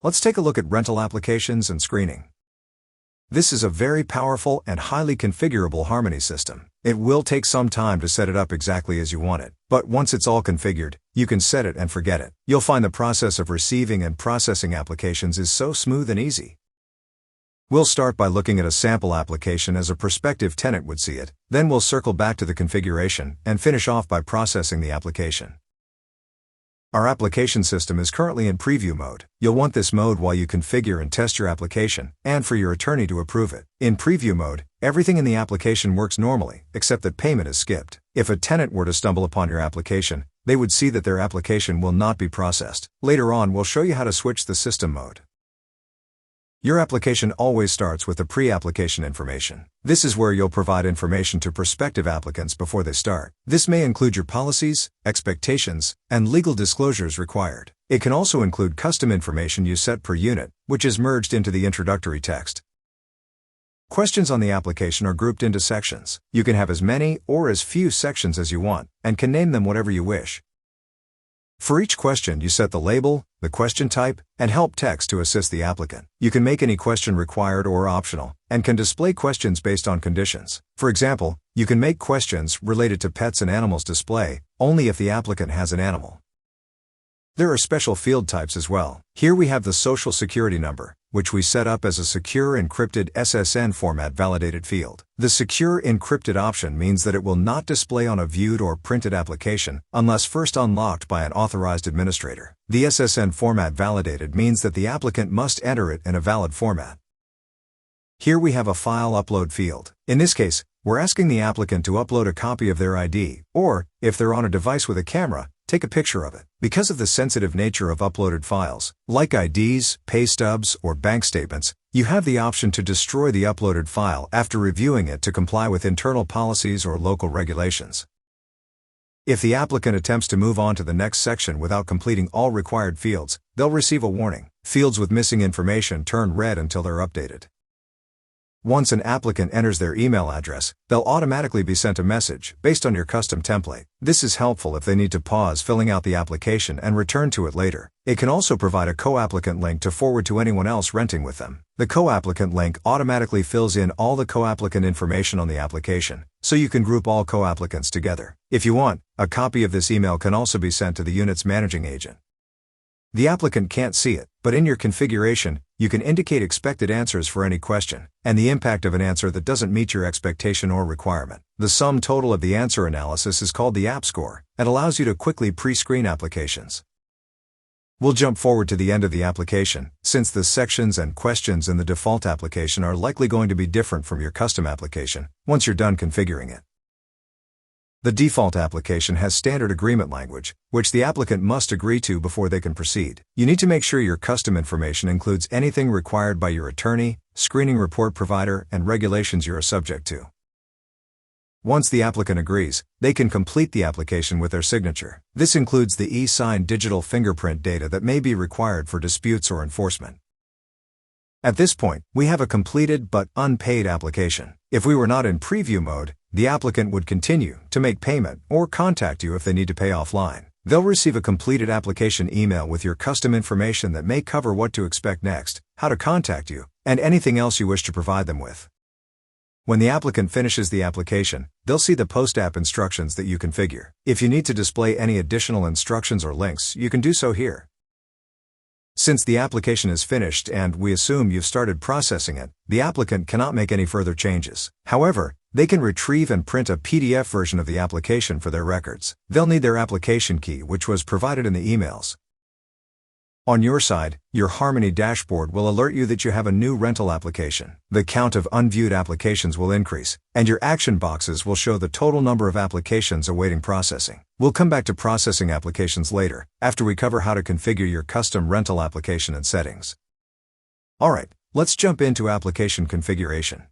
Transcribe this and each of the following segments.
let's take a look at rental applications and screening. This is a very powerful and highly configurable Harmony system. It will take some time to set it up exactly as you want it, but once it's all configured, you can set it and forget it. You'll find the process of receiving and processing applications is so smooth and easy. We'll start by looking at a sample application as a prospective tenant would see it, then we'll circle back to the configuration and finish off by processing the application. Our application system is currently in preview mode. You'll want this mode while you configure and test your application, and for your attorney to approve it. In preview mode, everything in the application works normally, except that payment is skipped. If a tenant were to stumble upon your application, they would see that their application will not be processed. Later on, we'll show you how to switch the system mode. Your application always starts with the pre-application information. This is where you'll provide information to prospective applicants before they start. This may include your policies, expectations, and legal disclosures required. It can also include custom information you set per unit, which is merged into the introductory text. Questions on the application are grouped into sections. You can have as many or as few sections as you want, and can name them whatever you wish. For each question, you set the label, the question type, and help text to assist the applicant. You can make any question required or optional, and can display questions based on conditions. For example, you can make questions related to pets and animals display only if the applicant has an animal. There are special field types as well. Here we have the Social Security number, which we set up as a secure encrypted SSN format validated field. The secure encrypted option means that it will not display on a viewed or printed application unless first unlocked by an authorized administrator. The SSN format validated means that the applicant must enter it in a valid format. Here we have a file upload field. In this case, we're asking the applicant to upload a copy of their ID, or, if they're on a device with a camera, take a picture of it. Because of the sensitive nature of uploaded files, like IDs, pay stubs, or bank statements, you have the option to destroy the uploaded file after reviewing it to comply with internal policies or local regulations. If the applicant attempts to move on to the next section without completing all required fields, they'll receive a warning. Fields with missing information turn red until they're updated. Once an applicant enters their email address, they'll automatically be sent a message based on your custom template. This is helpful if they need to pause filling out the application and return to it later. It can also provide a co-applicant link to forward to anyone else renting with them. The co-applicant link automatically fills in all the co-applicant information on the application, so you can group all co-applicants together. If you want, a copy of this email can also be sent to the unit's managing agent. The applicant can't see it, but in your configuration, you can indicate expected answers for any question, and the impact of an answer that doesn't meet your expectation or requirement. The sum total of the answer analysis is called the app score, and allows you to quickly pre-screen applications. We'll jump forward to the end of the application, since the sections and questions in the default application are likely going to be different from your custom application, once you're done configuring it. The default application has standard agreement language, which the applicant must agree to before they can proceed. You need to make sure your custom information includes anything required by your attorney, screening report provider, and regulations you're subject to. Once the applicant agrees, they can complete the application with their signature. This includes the e-sign digital fingerprint data that may be required for disputes or enforcement. At this point, we have a completed but unpaid application. If we were not in preview mode, the applicant would continue to make payment or contact you if they need to pay offline. They'll receive a completed application email with your custom information that may cover what to expect next, how to contact you, and anything else you wish to provide them with. When the applicant finishes the application, they'll see the post-app instructions that you configure. If you need to display any additional instructions or links, you can do so here. Since the application is finished and we assume you've started processing it, the applicant cannot make any further changes. However, they can retrieve and print a PDF version of the application for their records. They'll need their application key, which was provided in the emails. On your side, your Harmony dashboard will alert you that you have a new rental application. The count of unviewed applications will increase, and your action boxes will show the total number of applications awaiting processing. We'll come back to processing applications later, after we cover how to configure your custom rental application and settings. Alright, let's jump into application configuration.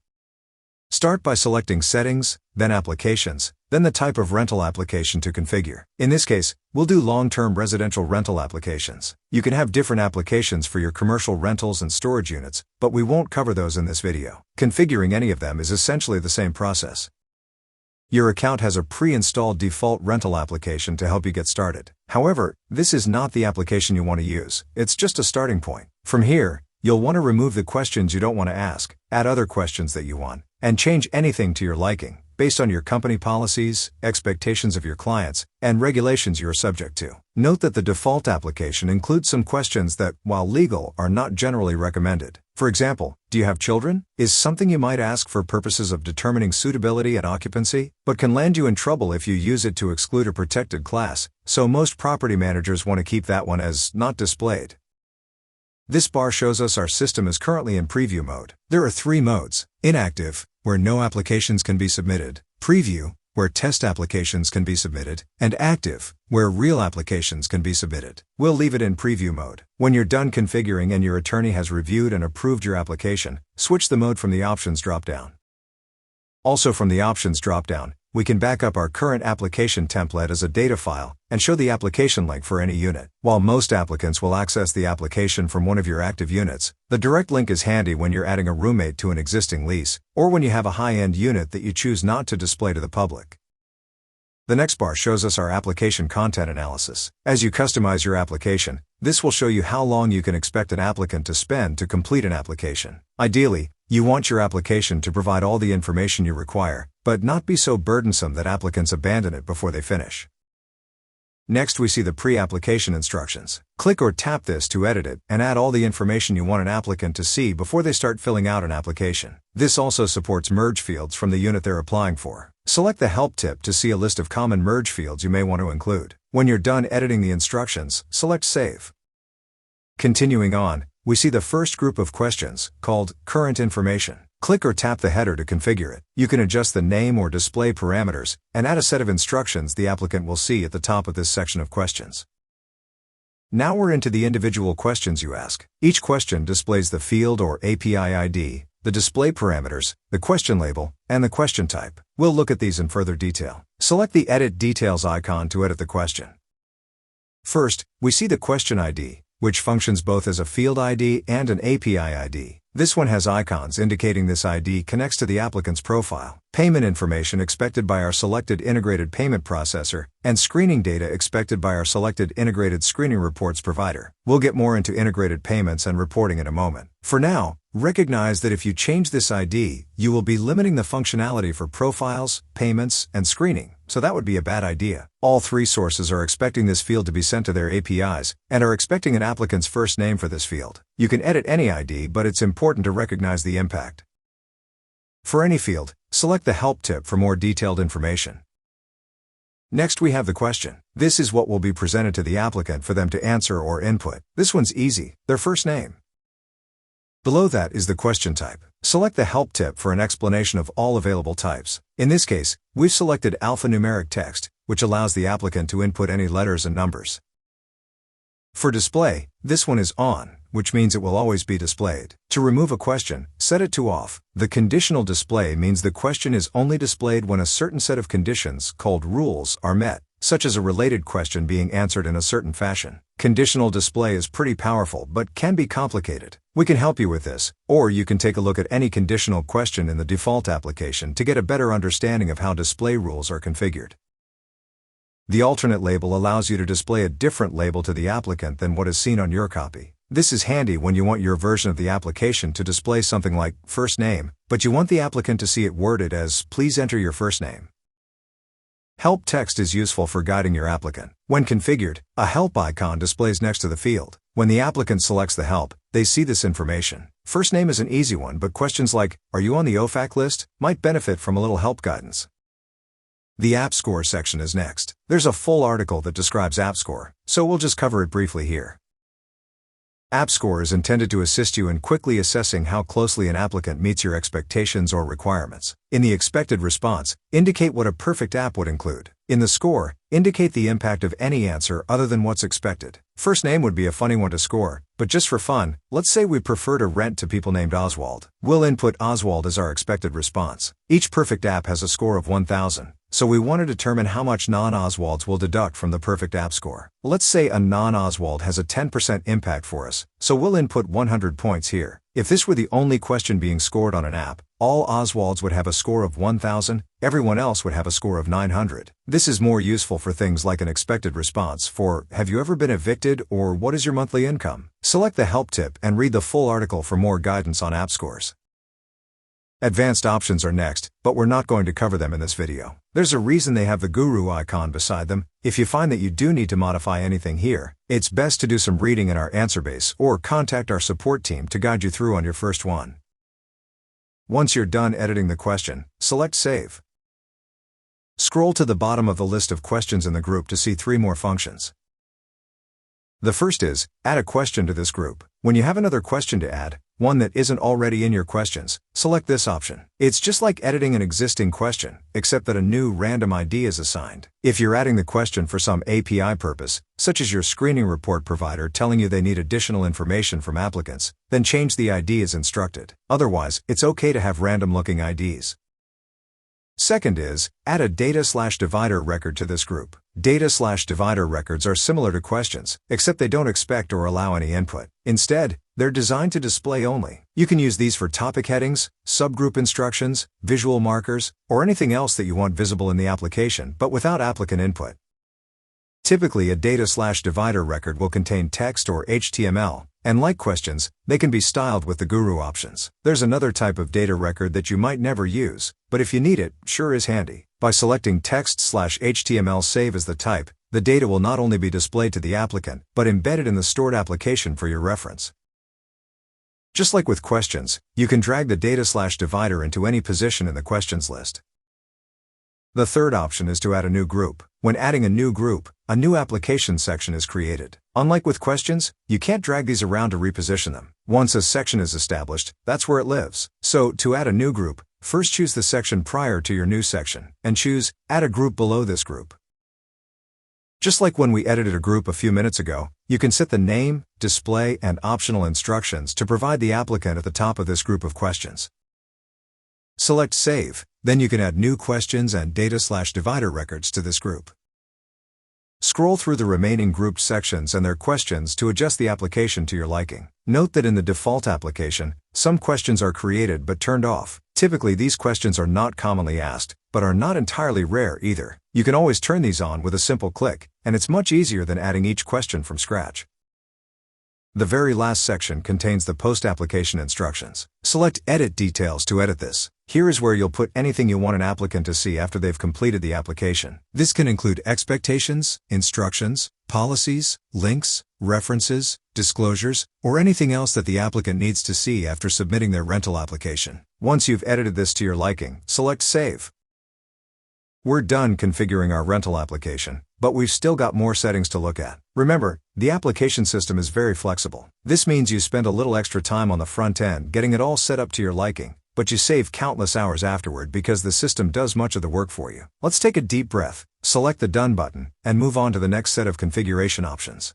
Start by selecting Settings, then Applications, then the type of rental application to configure. In this case, we'll do long-term residential rental applications. You can have different applications for your commercial rentals and storage units, but we won't cover those in this video. Configuring any of them is essentially the same process. Your account has a pre-installed default rental application to help you get started. However, this is not the application you want to use. It's just a starting point. From here, you'll want to remove the questions you don't want to ask, add other questions that you want, and change anything to your liking, based on your company policies, expectations of your clients, and regulations you are subject to. Note that the default application includes some questions that, while legal, are not generally recommended. For example, do you have children? Is something you might ask for purposes of determining suitability and occupancy, but can land you in trouble if you use it to exclude a protected class, so most property managers want to keep that one as not displayed. This bar shows us our system is currently in preview mode. There are 3 modes: inactive, where no applications can be submitted; preview, where test applications can be submitted; and active, where real applications can be submitted. We'll leave it in preview mode. When you're done configuring and your attorney has reviewed and approved your application, switch the mode from the options dropdown. Also from the options dropdown, we can back up our current application template as a data file and show the application link for any unit. While most applicants will access the application from one of your active units, the direct link is handy when you're adding a roommate to an existing lease, or when you have a high-end unit that you choose not to display to the public. The next bar shows us our application content analysis. As you customize your application, this will show you how long you can expect an applicant to spend to complete an application. Ideally, you want your application to provide all the information you require, but not be so burdensome that applicants abandon it before they finish. Next, we see the pre-application instructions. Click or tap this to edit it and add all the information you want an applicant to see before they start filling out an application. This also supports merge fields from the unit they're applying for. Select the help tip to see a list of common merge fields you may want to include. When you're done editing the instructions, select Save. Continuing on, we see the first group of questions, called Current Information. Click or tap the header to configure it. You can adjust the name or display parameters, and add a set of instructions the applicant will see at the top of this section of questions. Now we're into the individual questions you ask. Each question displays the field or API ID, the display parameters, the question label, and the question type. We'll look at these in further detail. Select the Edit Details icon to edit the question. First, we see the question ID, which functions both as a field ID and an API ID. This one has icons indicating this ID connects to the applicant's profile, payment information expected by our selected integrated payment processor, and screening data expected by our selected integrated screening reports provider. We'll get more into integrated payments and reporting in a moment. For now, recognize that if you change this ID, you will be limiting the functionality for profiles, payments, and screening, so that would be a bad idea. All 3 sources are expecting this field to be sent to their APIs, and are expecting an applicant's first name for this field. You can edit any ID, but it's important to recognize the impact. For any field, select the Help tip for more detailed information. Next, we have the question. This is what will be presented to the applicant for them to answer or input. This one's easy, their first name. Below that is the question type. Select the Help tip for an explanation of all available types. In this case, we've selected alphanumeric text, which allows the applicant to input any letters and numbers. For display, this one is on, which means it will always be displayed. To remove a question, set it to off. The conditional display means the question is only displayed when a certain set of conditions, called rules, are met, such as a related question being answered in a certain fashion. Conditional display is pretty powerful but can be complicated. We can help you with this, or you can take a look at any conditional question in the default application to get a better understanding of how display rules are configured. The alternate label allows you to display a different label to the applicant than what is seen on your copy. This is handy when you want your version of the application to display something like first name, but you want the applicant to see it worded as please enter your first name. Help text is useful for guiding your applicant. When configured, a help icon displays next to the field. When the applicant selects the help, they see this information. First name is an easy one, but questions like, are you on the OFAC list, might benefit from a little help guidance. The App Score section is next. There's a full article that describes App Score, so we'll just cover it briefly here. App Score is intended to assist you in quickly assessing how closely an applicant meets your expectations or requirements. In the expected response, indicate what a perfect app would include. In the score, indicate the impact of any answer other than what's expected. First name would be a funny one to score, but just for fun, let's say we prefer to rent to people named Oswald. We'll input Oswald as our expected response. Each perfect app has a score of 1,000. So we want to determine how much non-Oswalds will deduct from the perfect app score. Let's say a non-Oswald has a 10% impact for us, so we'll input 100 points here. If this were the only question being scored on an app, all Oswalds would have a score of 1000, everyone else would have a score of 900. This is more useful for things like an expected response for, have you ever been evicted, or what is your monthly income? Select the help tip and read the full article for more guidance on app scores. Advanced options are next, but we're not going to cover them in this video. There's a reason they have the guru icon beside them. If you find that you do need to modify anything here, it's best to do some reading in our answer base or contact our support team to guide you through on your first one. Once you're done editing the question, select Save. Scroll to the bottom of the list of questions in the group to see 3 more functions. The first is, add a question to this group. When you have another question to add, one that isn't already in your questions, select this option. It's just like editing an existing question, except that a new random ID is assigned. If you're adding the question for some API purpose, such as your screening report provider telling you they need additional information from applicants, then change the ID as instructed. Otherwise, it's okay to have random-looking IDs. Second is, add a data/divider record to this group. Data/divider records are similar to questions, except they don't expect or allow any input. Instead, they're designed to display only. You can use these for topic headings, subgroup instructions, visual markers, or anything else that you want visible in the application but without applicant input. Typically, a data/divider record will contain text or HTML, and like questions, they can be styled with the guru options. There's another type of data record that you might never use, but if you need it, sure is handy. By selecting text/HTML save as the type, the data will not only be displayed to the applicant, but embedded in the stored application for your reference. Just like with questions, you can drag the data/divider into any position in the questions list. The third option is to add a new group. When adding a new group, a new application section is created. Unlike with questions, you can't drag these around to reposition them. Once a section is established, that's where it lives. So, to add a new group, first choose the section prior to your new section, and choose Add a group below this group. Just like when we edited a group a few minutes ago, you can set the name, display, and optional instructions to provide the applicant at the top of this group of questions. Select Save, then you can add new questions and data/divider records to this group. Scroll through the remaining grouped sections and their questions to adjust the application to your liking. Note that in the default application, some questions are created but turned off. Typically, these questions are not commonly asked, but are not entirely rare either. You can always turn these on with a simple click, and it's much easier than adding each question from scratch. The very last section contains the post-application instructions. Select Edit Details to edit this. Here is where you'll put anything you want an applicant to see after they've completed the application. This can include expectations, instructions, policies, links, references, disclosures, or anything else that the applicant needs to see after submitting their rental application. Once you've edited this to your liking, select Save. We're done configuring our rental application, but we've still got more settings to look at. Remember, the application system is very flexible. This means you spend a little extra time on the front end getting it all set up to your liking, but you save countless hours afterward because the system does much of the work for you. Let's take a deep breath, select the Done button, and move on to the next set of configuration options.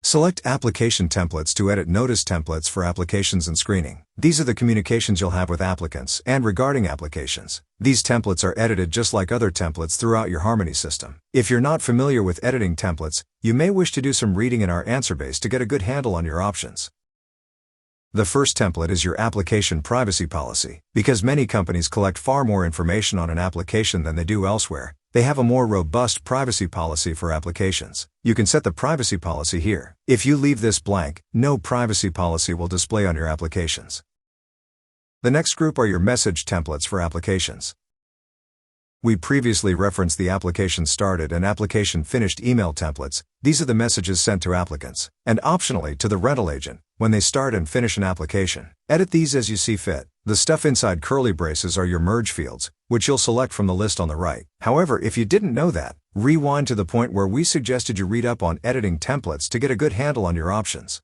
Select Application Templates to edit Notice templates for applications and screening. These are the communications you'll have with applicants and regarding applications. These templates are edited just like other templates throughout your Harmony system. If you're not familiar with editing templates, you may wish to do some reading in our answer base to get a good handle on your options. The first template is your application privacy policy. Because many companies collect far more information on an application than they do elsewhere, they have a more robust privacy policy for applications. You can set the privacy policy here. If you leave this blank, no privacy policy will display on your applications. The next group are your message templates for applications. We previously referenced the application started and application finished email templates. These are the messages sent to applicants, and optionally to the rental agent, when they start and finish an application. Edit these as you see fit. The stuff inside curly braces are your merge fields, which you'll select from the list on the right. However, if you didn't know that, rewind to the point where we suggested you read up on editing templates to get a good handle on your options.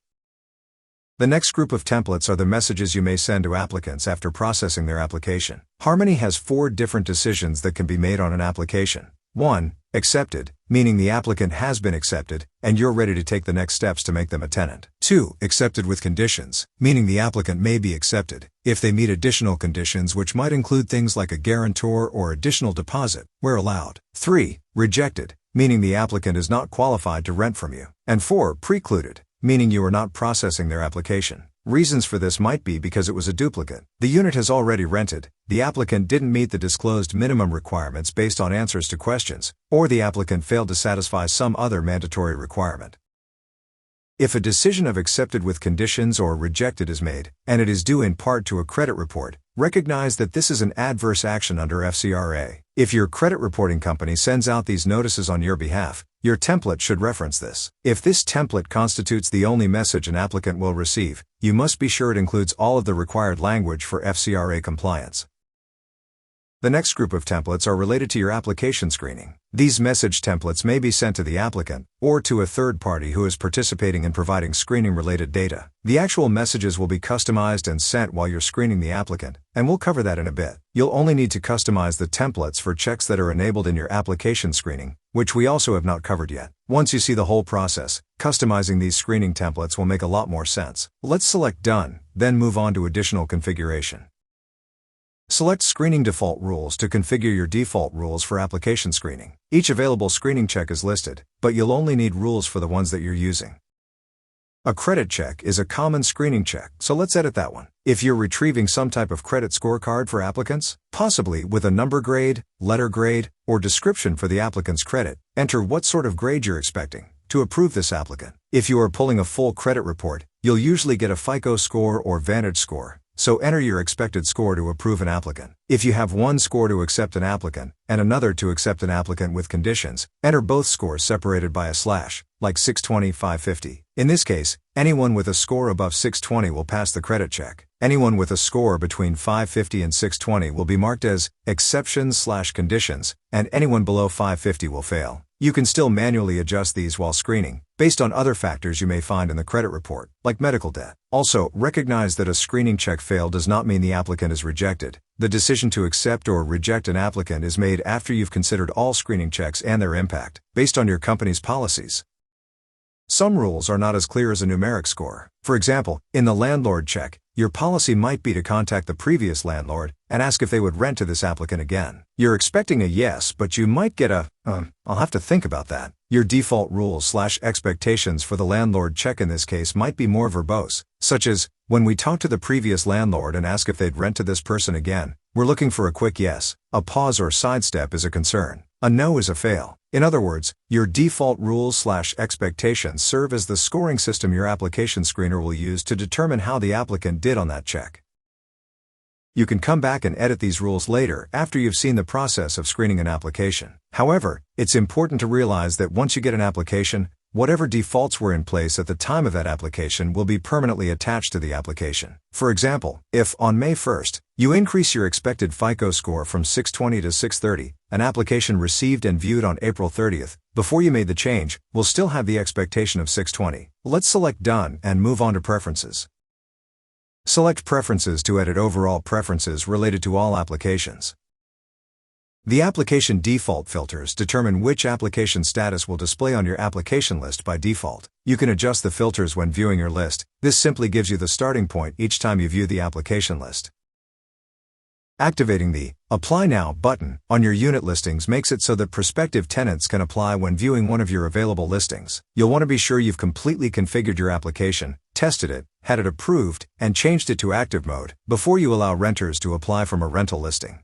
The next group of templates are the messages you may send to applicants after processing their application. Harmony has 4 different decisions that can be made on an application. 1. Accepted, meaning the applicant has been accepted, and you're ready to take the next steps to make them a tenant. 2. Accepted with conditions, meaning the applicant may be accepted if they meet additional conditions which might include things like a guarantor or additional deposit, where allowed. 3. Rejected, meaning the applicant is not qualified to rent from you. And 4. Precluded, meaning you are not processing their application. Reasons for this might be because it was a duplicate. The unit has already rented, the applicant didn't meet the disclosed minimum requirements based on answers to questions, or the applicant failed to satisfy some other mandatory requirement. If a decision of accepted with conditions or rejected is made, and it is due in part to a credit report, recognize that this is an adverse action under FCRA. If your credit reporting company sends out these notices on your behalf, your template should reference this. If this template constitutes the only message an applicant will receive, you must be sure it includes all of the required language for FCRA compliance. The next group of templates are related to your application screening. These message templates may be sent to the applicant, or to a third party who is participating in providing screening-related data. The actual messages will be customized and sent while you're screening the applicant, and we'll cover that in a bit. You'll only need to customize the templates for checks that are enabled in your application screening, which we also have not covered yet. Once you see the whole process, customizing these screening templates will make a lot more sense. Let's select Done, then move on to additional configuration. Select Screening Default Rules to configure your default rules for application screening. Each available screening check is listed, but you'll only need rules for the ones that you're using. A credit check is a common screening check, so let's edit that one. If you're retrieving some type of credit scorecard for applicants, possibly with a number grade, letter grade, or description for the applicant's credit, enter what sort of grade you're expecting to approve this applicant. If you are pulling a full credit report, you'll usually get a FICO score or Vantage score, so enter your expected score to approve an applicant. If you have one score to accept an applicant, and another to accept an applicant with conditions, enter both scores separated by a slash, like 620, 550. In this case, anyone with a score above 620 will pass the credit check. Anyone with a score between 550 and 620 will be marked as exceptions/conditions, and anyone below 550 will fail. You can still manually adjust these while screening, based on other factors you may find in the credit report, like medical debt. Also, recognize that a screening check failed does not mean the applicant is rejected. The decision to accept or reject an applicant is made after you've considered all screening checks and their impact, based on your company's policies. Some rules are not as clear as a numeric score. For example, in the landlord check, your policy might be to contact the previous landlord and ask if they would rent to this applicant again. You're expecting a yes, but you might get a, I'll have to think about that. Your default rules/expectations for the landlord check in this case might be more verbose, such as, when we talk to the previous landlord and ask if they'd rent to this person again, we're looking for a quick yes. A pause or sidestep is a concern. A no is a fail. In other words, your default rules/expectations serve as the scoring system your application screener will use to determine how the applicant did on that check. You can come back and edit these rules later after you've seen the process of screening an application. However, it's important to realize that once you get an application, whatever defaults were in place at the time of that application will be permanently attached to the application. For example, if, on May 1st, you increase your expected FICO score from 620 to 630, an application received and viewed on April 30th, before you made the change, will still have the expectation of 620. Let's select Done and move on to Preferences. Select Preferences to edit overall preferences related to all applications. The application default filters determine which application status will display on your application list by default. You can adjust the filters when viewing your list. This simply gives you the starting point each time you view the application list. Activating the Apply Now button on your unit listings makes it so that prospective tenants can apply when viewing one of your available listings. You'll want to be sure you've completely configured your application, tested it, had it approved, and changed it to active mode before you allow renters to apply from a rental listing.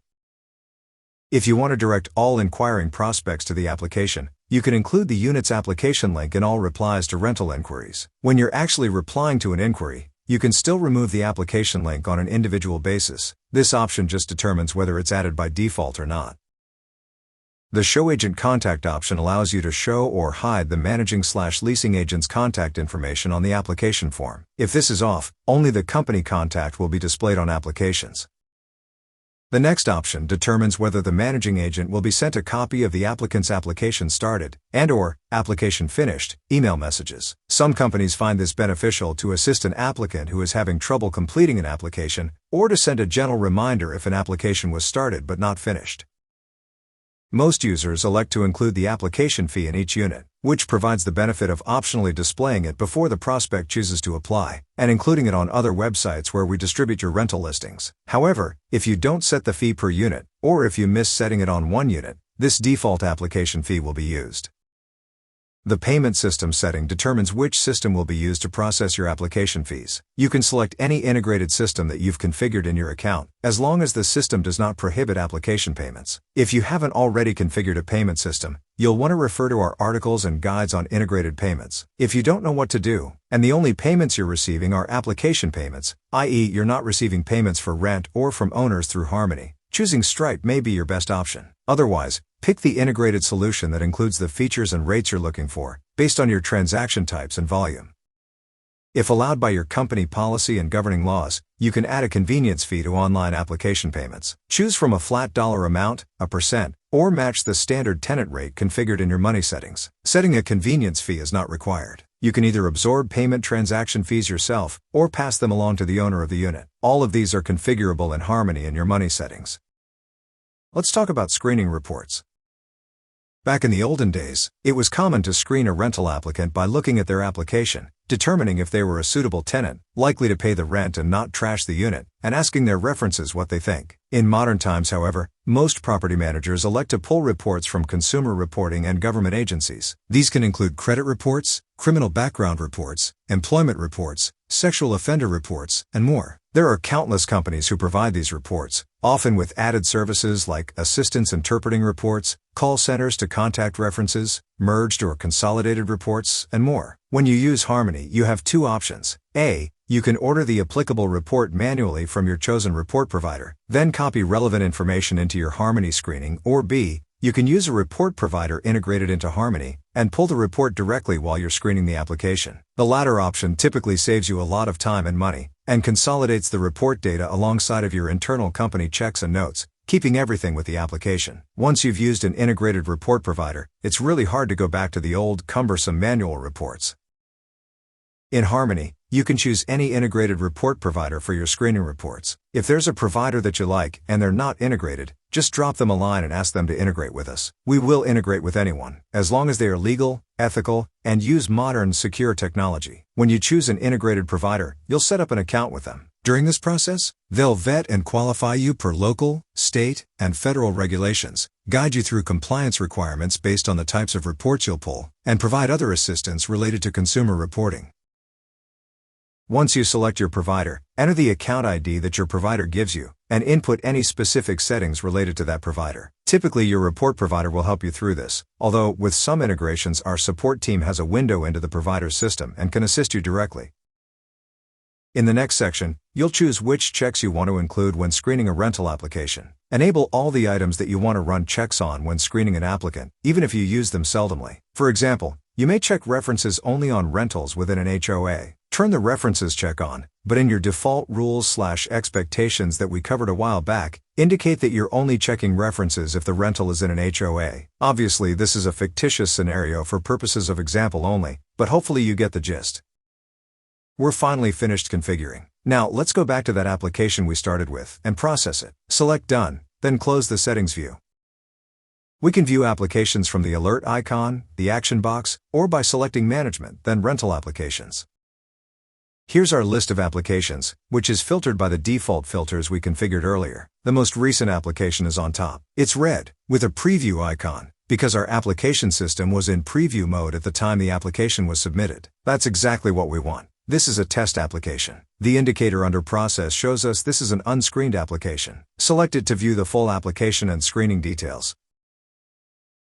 If you want to direct all inquiring prospects to the application, you can include the unit's application link in all replies to rental inquiries. When you're actually replying to an inquiry, you can still remove the application link on an individual basis. This option just determines whether it's added by default or not. The Show Agent Contact option allows you to show or hide the managing/leasing agent's contact information on the application form. If this is off, only the company contact will be displayed on applications. The next option determines whether the managing agent will be sent a copy of the applicant's application started and/or application finished email messages. Some companies find this beneficial to assist an applicant who is having trouble completing an application, or to send a gentle reminder if an application was started but not finished. Most users elect to include the application fee in each unit, which provides the benefit of optionally displaying it before the prospect chooses to apply, and including it on other websites where we distribute your rental listings. However, if you don't set the fee per unit, or if you miss setting it on one unit, this default application fee will be used. The payment system setting determines which system will be used to process your application fees. You can select any integrated system that you've configured in your account, as long as the system does not prohibit application payments. If you haven't already configured a payment system, you'll want to refer to our articles and guides on integrated payments. If you don't know what to do, and the only payments you're receiving are application payments, i.e. you're not receiving payments for rent or from owners through Harmony, choosing Stripe may be your best option. Otherwise, pick the integrated solution that includes the features and rates you're looking for, based on your transaction types and volume. If allowed by your company policy and governing laws, you can add a convenience fee to online application payments. Choose from a flat dollar amount, a percent, or match the standard tenant rate configured in your money settings. Setting a convenience fee is not required. You can either absorb payment transaction fees yourself, or pass them along to the owner of the unit. All of these are configurable in Harmony in your money settings. Let's talk about screening reports. Back in the olden days, it was common to screen a rental applicant by looking at their application, determining if they were a suitable tenant, likely to pay the rent and not trash the unit, and asking their references what they think. In modern times, however, most property managers elect to pull reports from consumer reporting and government agencies. These can include credit reports, criminal background reports, employment reports, sexual offender reports, and more. There are countless companies who provide these reports, often with added services like assistance interpreting reports, call centers to contact references, merged or consolidated reports, and more. When you use Harmony, you have two options. A. You can order the applicable report manually from your chosen report provider, then copy relevant information into your Harmony screening, or B. You can use a report provider integrated into Harmony and pull the report directly while you're screening the application. The latter option typically saves you a lot of time and money and consolidates the report data alongside of your internal company checks and notes, keeping everything with the application. Once you've used an integrated report provider, it's really hard to go back to the old, cumbersome manual reports. In Harmony, you can choose any integrated report provider for your screening reports. If there's a provider that you like and they're not integrated, just drop them a line and ask them to integrate with us. We will integrate with anyone, as long as they are legal, ethical, and use modern, secure technology. When you choose an integrated provider, you'll set up an account with them. During this process, they'll vet and qualify you per local, state, and federal regulations, guide you through compliance requirements based on the types of reports you'll pull, and provide other assistance related to consumer reporting. Once you select your provider, enter the account ID that your provider gives you, and input any specific settings related to that provider. Typically, your report provider will help you through this, although with some integrations our support team has a window into the provider's system and can assist you directly. In the next section, you'll choose which checks you want to include when screening a rental application. Enable all the items that you want to run checks on when screening an applicant, even if you use them seldomly. For example, you may check references only on rentals within an HOA. Turn the references check on, but in your default rules/expectations that we covered a while back, indicate that you're only checking references if the rental is in an HOA. Obviously, this is a fictitious scenario for purposes of example only, but hopefully you get the gist. We're finally finished configuring. Now let's go back to that application we started with and process it. Select Done, then close the Settings view. We can view applications from the alert icon, the action box, or by selecting Management, then Rental Applications. Here's our list of applications, which is filtered by the default filters we configured earlier. The most recent application is on top. It's red, with a preview icon, because our application system was in preview mode at the time the application was submitted. That's exactly what we want. This is a test application. The indicator under Process shows us this is an unscreened application. Select it to view the full application and screening details.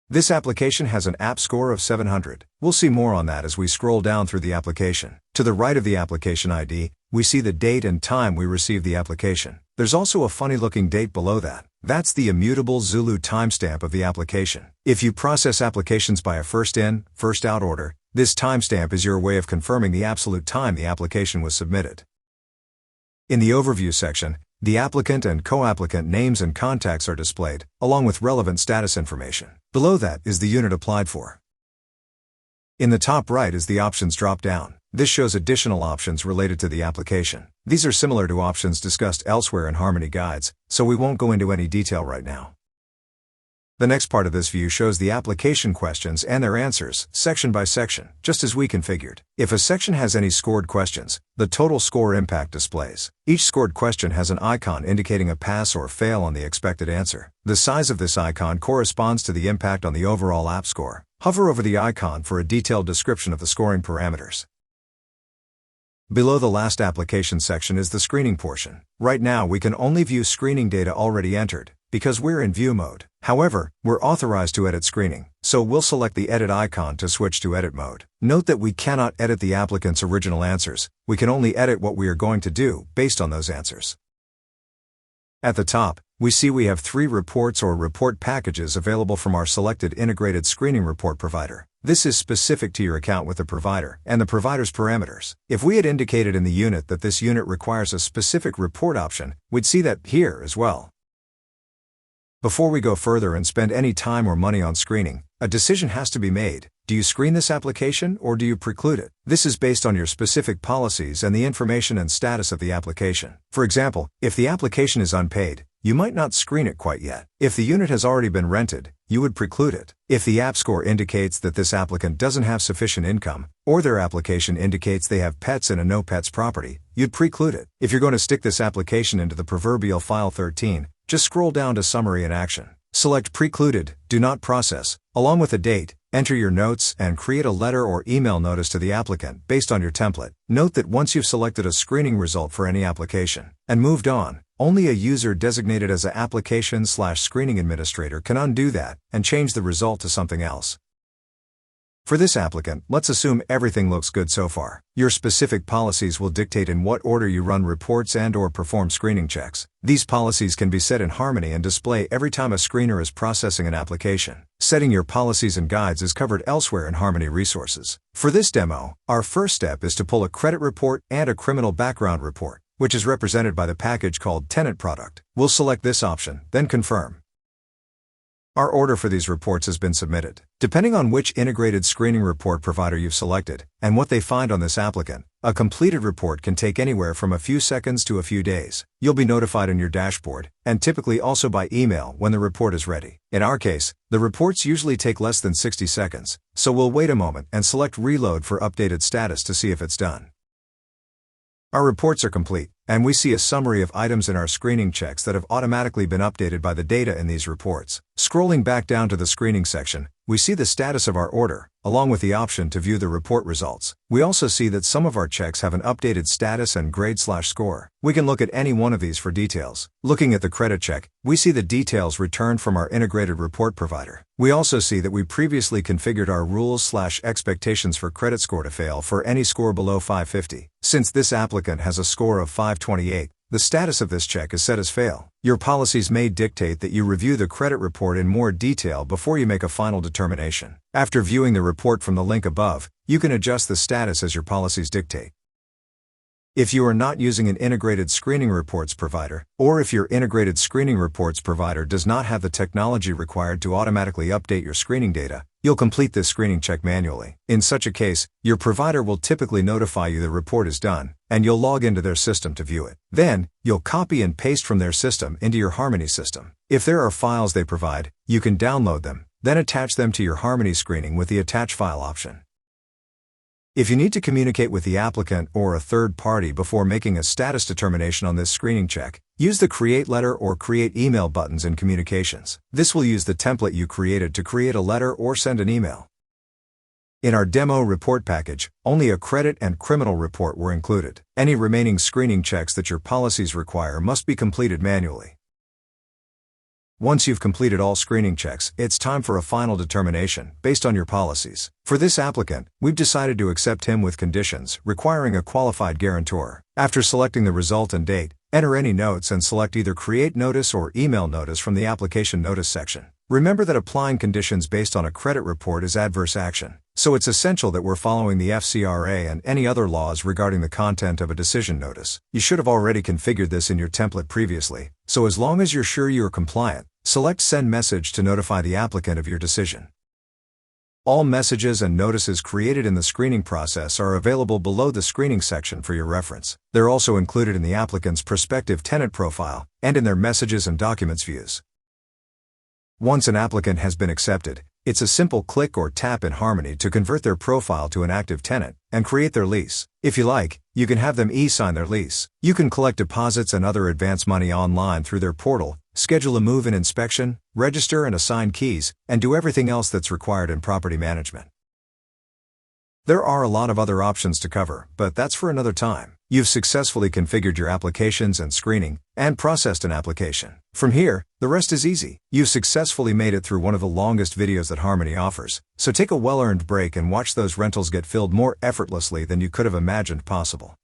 This application has an app score of 700. We'll see more on that as we scroll down through the application. To the right of the application ID, we see the date and time we received the application. There's also a funny-looking date below that. That's the immutable Zulu timestamp of the application. If you process applications by a first-in, first-out order, this timestamp is your way of confirming the absolute time the application was submitted. In the Overview section, the applicant and co-applicant names and contacts are displayed, along with relevant status information. Below that is the unit applied for. In the top right is the Options drop-down. This shows additional options related to the application. These are similar to options discussed elsewhere in Harmony guides, so we won't go into any detail right now. The next part of this view shows the application questions and their answers, section by section, just as we configured. If a section has any scored questions, the total score impact displays. Each scored question has an icon indicating a pass or fail on the expected answer. The size of this icon corresponds to the impact on the overall app score. Hover over the icon for a detailed description of the scoring parameters. Below the last application section is the screening portion. Right now we can only view screening data already entered, because we're in view mode. However, we're authorized to edit screening, so we'll select the edit icon to switch to edit mode. Note that we cannot edit the applicant's original answers, we can only edit what we are going to do based on those answers. At the top, we see we have 3 reports or report packages available from our selected integrated screening report provider. This is specific to your account with the provider and the provider's parameters. If we had indicated in the unit that this unit requires a specific report option, we'd see that here as well. Before we go further and spend any time or money on screening, a decision has to be made. Do you screen this application or do you preclude it? This is based on your specific policies and the information and status of the application. For example, if the application is unpaid, you might not screen it quite yet. If the unit has already been rented, you would preclude it. If the app score indicates that this applicant doesn't have sufficient income, or their application indicates they have pets in a no pets property, you'd preclude it. If you're going to stick this application into the proverbial file 13, just scroll down to Summary in Action. Select Precluded, Do Not Process, along with a date, enter your notes, and create a letter or email notice to the applicant based on your template. Note that once you've selected a screening result for any application and moved on, only a user designated as an application/screening administrator can undo that and change the result to something else. For this applicant, let's assume everything looks good so far. Your specific policies will dictate in what order you run reports and/or perform screening checks. These policies can be set in Harmony and display every time a screener is processing an application. Setting your policies and guides is covered elsewhere in Harmony resources. For this demo, our first step is to pull a credit report and a criminal background report, which is represented by the package called Tenant Product. We'll select this option, then confirm. Our order for these reports has been submitted. Depending on which integrated screening report provider you've selected and what they find on this applicant, a completed report can take anywhere from a few seconds to a few days. You'll be notified in your dashboard, and typically also by email when the report is ready. In our case, the reports usually take less than 60 seconds, so we'll wait a moment and select Reload for updated status to see if it's done. Our reports are complete, and we see a summary of items in our screening checks that have automatically been updated by the data in these reports. Scrolling back down to the screening section, we see the status of our order, along with the option to view the report results. We also see that some of our checks have an updated status and grade/score. We can look at any one of these for details. Looking at the credit check, we see the details returned from our integrated report provider. We also see that we previously configured our rules/expectations for credit score to fail for any score below 550. Since this applicant has a score of 528, the status of this check is set as fail. Your policies may dictate that you review the credit report in more detail before you make a final determination. After viewing the report from the link above, you can adjust the status as your policies dictate. If you are not using an integrated screening reports provider, or if your integrated screening reports provider does not have the technology required to automatically update your screening data, you'll complete this screening check manually. In such a case, your provider will typically notify you the report is done, and you'll log into their system to view it. Then, you'll copy and paste from their system into your Harmony system. If there are files they provide, you can download them, then attach them to your Harmony screening with the Attach File option. If you need to communicate with the applicant or a third party before making a status determination on this screening check, use the Create Letter or Create Email buttons in Communications. This will use the template you created to create a letter or send an email. In our demo report package, only a credit and criminal report were included. Any remaining screening checks that your policies require must be completed manually. Once you've completed all screening checks, it's time for a final determination based on your policies. For this applicant, we've decided to accept him with conditions requiring a qualified guarantor. After selecting the result and date, enter any notes and select either Create Notice or Email Notice from the Application Notice section. Remember that applying conditions based on a credit report is adverse action, so it's essential that we're following the FCRA and any other laws regarding the content of a decision notice. You should have already configured this in your template previously, so as long as you're sure you are compliant, select Send Message to notify the applicant of your decision. All messages and notices created in the screening process are available below the screening section for your reference. They're also included in the applicant's prospective tenant profile and in their Messages and Documents views. Once an applicant has been accepted, it's a simple click or tap in Harmony to convert their profile to an active tenant and create their lease. If you like, you can have them e-sign their lease. You can collect deposits and other advance money online through their portal, schedule a move-in inspection, register and assign keys, and do everything else that's required in property management. There are a lot of other options to cover, but that's for another time. You've successfully configured your applications and screening, and processed an application. From here, the rest is easy. You've successfully made it through one of the longest videos that Harmony offers, so take a well-earned break and watch those rentals get filled more effortlessly than you could have imagined possible.